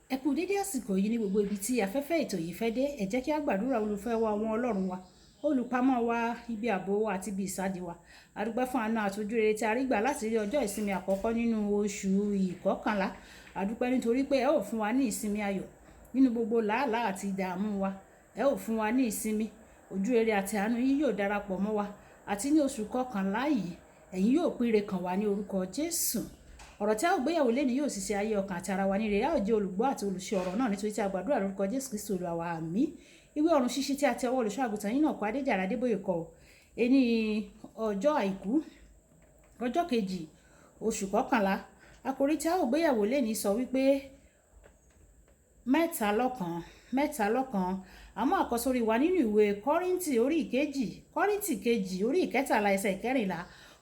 Ẹ kú dédé àsìkò yìí ní gbogbo ibi tí afẹ́fẹ́ ètò yìí fẹ́ dé. Ẹ jẹ́ kí a gbàdúrà. Olùfẹ́ wa, àwọn ọlọ́run wa, olùpamọ́ wa, ibi ààbò wa àti ibi ìsádi wa. A dúpẹ́ fún àánú àti ojú rere tí a rí gbà láti rí ọjọ́ ìsinmi àkọ́kọ́ nínú oṣù ìkọkànlá. A dúpẹ́ nítorí pé ẹ ó fún wa ní ìsinmi ayọ̀ nínú gbogbo làálàá àti ìdààmú wa. Ẹ ó fún wa ní ìsinmi. Ojú rere àti àánú yín yóò darapọ̀ mọ́ wa. Àti ní oṣù kọkànlá yìí, ẹ̀yin yóò píre kàn wá ní orúkọ Jésù. Ọ̀rọ̀ tí a ó gbéyàwó lé ní yóò sì ṣe ayé ọkàn àti ara wa ní rere. A ó jẹ́ olùgbọ́ àti olùṣe ọ̀rọ̀ náà nítorí tí a gbàdúrà lórúkọ Jésù Kristi Olúwa wa, àmín. Ìwé ọ̀run ṣíṣí tí a ti ọwọ́ olùṣọ́ àgùntàn yín náà kọ Adéjàre Adébóyè kọ ẹni ọjọ́ àìkú ọjọ́ kejì oṣù kọkànlá. Àkòrí tí a ó gbéyàwó lé ní sọ wípé mẹ́ta lọ́kan. Àmọ́ àkọ́sórí wa nínú ìwé Kọ́ríńtì orí ìkejì, Kọ́ríńtì kejì orí ìkẹtàlá ẹsẹ̀ ìkẹrìnlá,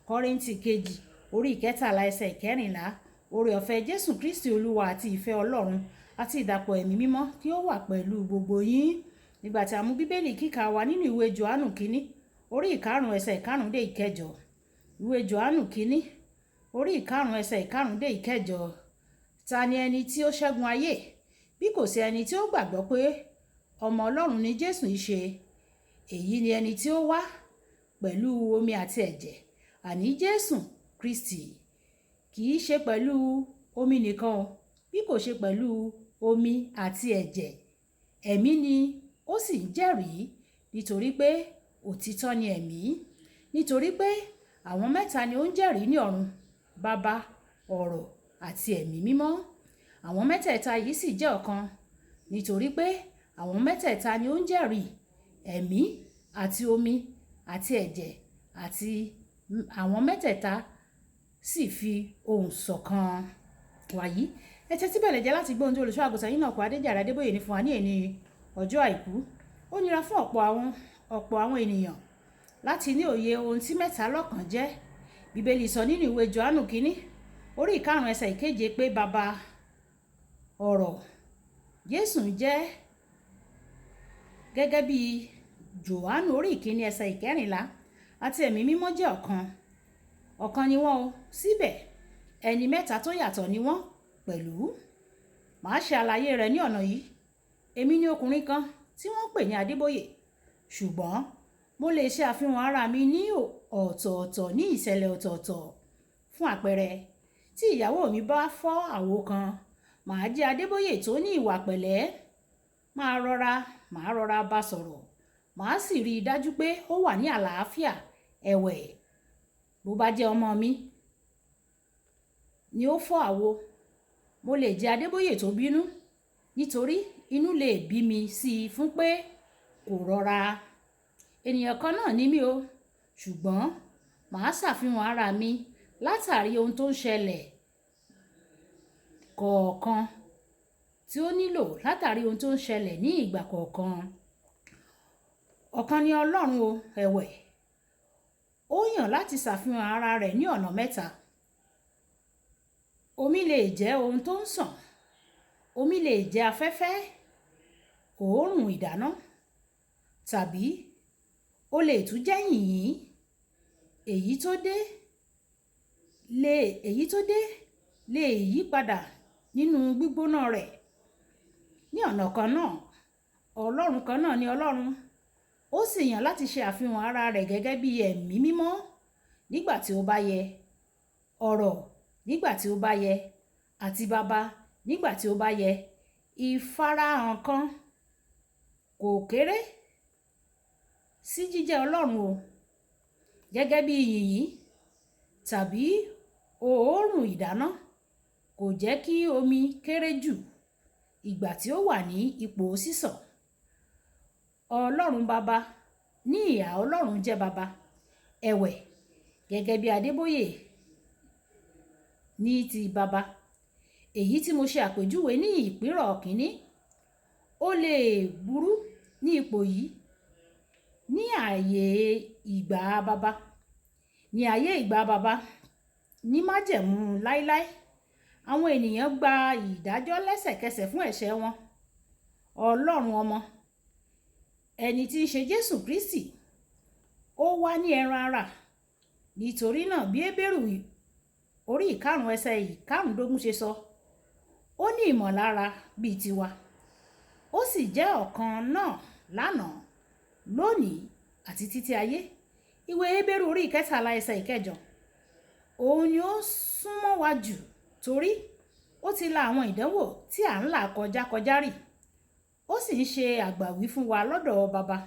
Kọ́ríńtì kejì orí ìkẹtàlá ẹsẹ̀ ìkẹrìnlá. Oore ọ̀fẹ́ Jésù Kristi Olúwa àti ìfẹ́ Ọlọ́run àti ìdàpọ̀ ẹ̀mí mímọ́ kí ó wà pẹ̀lú gbogbo yín. Nígbà tí a mú Bíbélì kíkà wa nínú ìwé Jòhánù kínní orí ìkarùn ẹsẹ̀ ìkarùn dé ìkẹjọ. Ìwé Jòhánù kínní orí ìkarùn ẹsẹ̀ ìkarùn dé ìkẹjọ. Ta ni ẹni tí ó ṣẹ́gun ayé bí kò sí ẹni tí ó gbàgbọ́ pé ọmọ Ọlọ́run ni Jésù í ṣe? Èyí ni ẹni tí ó wá pẹ̀lú omi àti ẹ̀jẹ̀, àní Jésù Kristi. Kì í ṣe pẹ̀lú omi nìkan bí kò ṣe pẹ̀lú omi àti ẹ̀jẹ̀. Ẹ̀mí ni ó sì ń jẹ́rìí nítorí pé òtítọ́ ni ẹ̀mí. Nítorí pé àwọn mẹ́ta ni ó ń jẹ́rìí ní ọ̀run, Baba, ọ̀rọ̀ àti ẹ̀mí mímọ́. Àwọn mẹ́tẹ̀ẹ̀ta yìí sì jẹ́ ọ̀kan nítorí pé àwọn mẹ́tẹ̀ẹ̀ta ni ó ń jẹ́rìí, ẹ̀mí àti omi àti ẹ̀jẹ̀ àti àwọn mẹ́tẹ̀ẹ̀ta sì fi ohùn ṣọ̀kan. Wàyí ẹ tẹ́tí bẹ̀lẹ̀ jẹ́ láti gbọ́ ohun tí olùṣọ́ àgùntàn yín náà kọ Adéjàre Adébóyè ní fún wa ní ẹni ọjọ́ àìkú. Ó nira fún ọ̀pọ̀ àwọn ènìyàn láti ní òye ohun tí mẹ́ta lọ́kan jẹ́. Bíbélì sọ nínú ìwé Jòhánù kínní orí ìkarùn ẹsẹ̀ ìkeje pé Baba, ọ̀rọ̀, Jésù jẹ́ gẹ́gẹ́ bí Jòhánù orí ìkíní ẹsẹ̀ ìkẹrìnlá àti ẹ̀mí mímọ́ jẹ́ ọ̀kan ni wọ́n o, síbẹ̀ ẹni mẹ́ta tó yàtọ̀ ni wọ́n pẹ̀lú. Màá ṣe àlàyé rẹ̀ ní ọ̀nà yìí. Èmi ni ọkùnrin kan tí wọ́n pè ní Adébóyè, ṣùgbọ́n mo lè ṣe àfihàn ara mi ní ọ̀tọ̀ọ̀tọ̀ ní ìṣẹ̀lẹ̀ ọ̀tọ̀ọ̀tọ̀. Fún àpẹẹrẹ, tí ìyàwó mi bá fọ́ àwo kan, màá jẹ́ Adébóyè tó ní ìwà pẹ̀lẹ́. Màá rọra bá sọ̀rọ̀, màá sì rí i dájú pé ó wà ní àlàáfíà. Ẹ̀wẹ̀, bó bá jẹ́ ọmọ mi ni ó fọ́ àwo, mo lè jẹ́ Adébóyè tó bínú nítorí inú lè bí mi sí i fún pé kò rọra. Ènìyàn kan náà ni mí o, ṣùgbọ́n màá ṣàfihàn ara mi látàrí ohun tó ń ṣẹlẹ̀ kọ̀ọ̀kan tí ó nílò látàrí ohun tó ń ṣẹlẹ̀ ní ìgbà kọ̀ọ̀kan. Ọ̀kan ni Ọlọ́run o, ẹ̀wẹ̀, ó yàn láti ṣàfihàn ara rẹ̀ ní ọ̀nà mẹ́ta. Omi lè jẹ́ ohun tó ń sàn, omi lè jẹ́ afẹ́fẹ́, òórùn ìdáná, tàbí ó lè tún jẹ́ yìnyín. Èyí tó dé lè yí padà nínú gbígbóná rẹ̀. Ní ọ̀nà kan náà, Ọlọ́run kan náà ni Ọlọ́run. Ó sì yàn láti ṣe àfihàn ara rẹ̀ gẹ́gẹ́ bí ẹ̀mí mímọ́ nígbà tí ó bá yẹ, ọ̀rọ̀ nígbà tí ó bá yẹ, àti Baba nígbà tí ó bá yẹ. Ìfarahàn kan kò kéré sí jíjẹ́ Ọlọ́run o, gẹ́gẹ́ bí yìnyín tàbí òórùn ìdáná kò jẹ́ kí omi kéré jù ìgbà tí ó wà ní ipò sísàn. Ọlọ́run Baba ní ìhà Ọlọ́run jẹ́ Baba. Ẹ̀wẹ̀, gẹ́gẹ́ bí Adébóyè ní ti Baba, èyí tí mo ṣe àpèjúwe ní ìpínrọ̀ kínní, ó lè burú ní ipò yìí ní ààyè ìgbà Baba ní májẹ̀mú láíláí. Àwọn ènìyàn gba ìdájọ́ lẹ́sẹ̀kẹsẹ̀ fún ẹ̀ṣẹ̀ wọn. Ọlọ́run ọmọ, ẹni tí í ṣe Jésù Kristi, ó wá ní ẹran ara. Nítorí náà bí Hébérù orí ìkarùn ẹsẹ̀ ìkarùndógún ṣe sọ, ó ní ìmọ̀lára bíi tiwa, ó sì jẹ́ ọ̀kan náà lánàá, lónìí àti títí ayé. Ìwé Hébérù orí ìkẹtàlá ẹsẹ̀ ìkẹjọ. Òun ni ó súnmọ́ wa jù torí ó ti la àwọn ìdánwò tí à ń là kọjá rí, ó sì ń ṣe àgbàwí fún wa lọ́dọ̀ baba.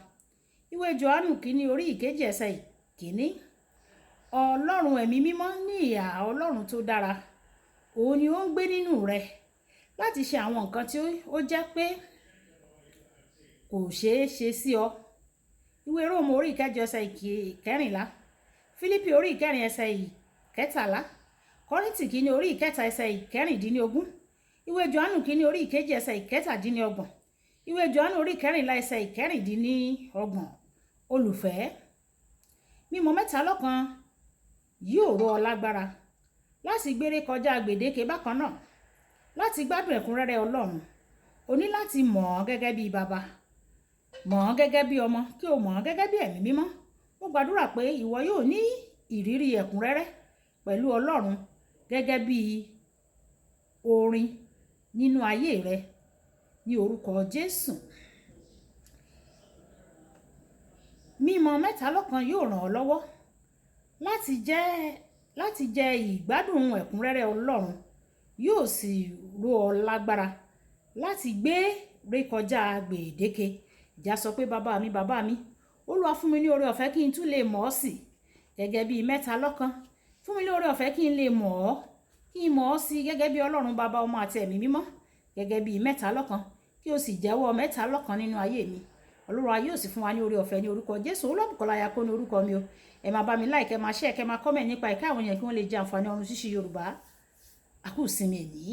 Ìwé Jòhánù kínní orí ìkejì ẹsẹ̀ ìkíní. Ọlọ́run ẹ̀mí mímọ́ ní ìhà Ọlọ́run tó dára, òun ni ó ń gbé nínú rẹ láti ṣe àwọn nǹkan tí ó jẹ́ pé kò ṣeé ṣe sí ọ. Ìwé Róòmù orí ìkẹjọ ẹsẹ̀ ìkẹrìnlá, Fílípì orí ìkẹrin ẹsẹ̀ ìkẹtàlá, Kọ́ríńtì kínní orí ìkẹta ẹsẹ̀ ìkẹrìndínlógún, ìwé Jòhánù kínní orí ìkejì ẹsẹ̀ ìkẹtàdínlọ́gbọ̀n, ìwé Jòhánù orí ìkẹrìnlá ẹsẹ̀ ìkẹrìndínlọ́gbọ̀n. Olùfẹ́, mímọ̀ mẹ́ta lọ́kan yóò rọ̀ ọ́ lágbára láti gbére kọjá gbèdéke bákan náà, láti gbádùn ẹ̀kúnrẹ́rẹ́ Ọlọ́run. O ní láti mọ̀ ọ́ gẹ́gẹ́ bí baba, mọ̀ ọ́ gẹ́gẹ́ bí ọmọ, kí o mọ̀ ọ́ gẹ́gẹ́ bí ẹ̀mí mímọ́. Mo gbàdúrà pé ìwọ yóò ní ìrírí ẹ̀kúnrẹ́rẹ́ pẹ̀lú Ọlọ́run gẹ́gẹ́ bí orin nínú ayé rẹ ní orúkọ Jésù. Mímọ̀ mẹ́ta lọ́kan yóò ràn ọ́ lọ́wọ́ láti jẹ ìgbádùn ẹ̀kúnrẹ́rẹ́ Ọlọ́run, yóò sì rọ̀ ọ́ lágbára láti gbé rékọjá gbèdéke. Ìjà sọ pé bàbá mi, Olúwa fún mi ní oore ọ̀fẹ́ kí n tún lè mọ̀ ọ́ sí gẹ́gẹ́ bí mẹ́ta lọ́kan. Fún mi ní oore ọ̀fẹ́ kí n lè mọ̀ ọ́, kí n mọ̀ ọ́ sí gẹ́gẹ́ bí Ọlọ́run bàbá, ọmọ àti ẹ̀mí mímọ́, gẹ́gẹ́ bí mẹ́ta lọ́kan, kí o sì jẹ́wọ́ mẹ́ta lọ́kan nínú ayé mi. Olúwa yóò sì fún wa ní oore ọ̀fẹ́ ní orúkọ Jésù. Olúbùkọ́lá Ayako ní orúkọ mi o. Ẹ máa bá mi like, ẹ máa share, ẹ máa comment nípa ìka àwọn èèyàn kí wọ́n lè jẹ àǹfààní ọ̀run ṣíṣí Yorùbá. A kú ìsinmi èní.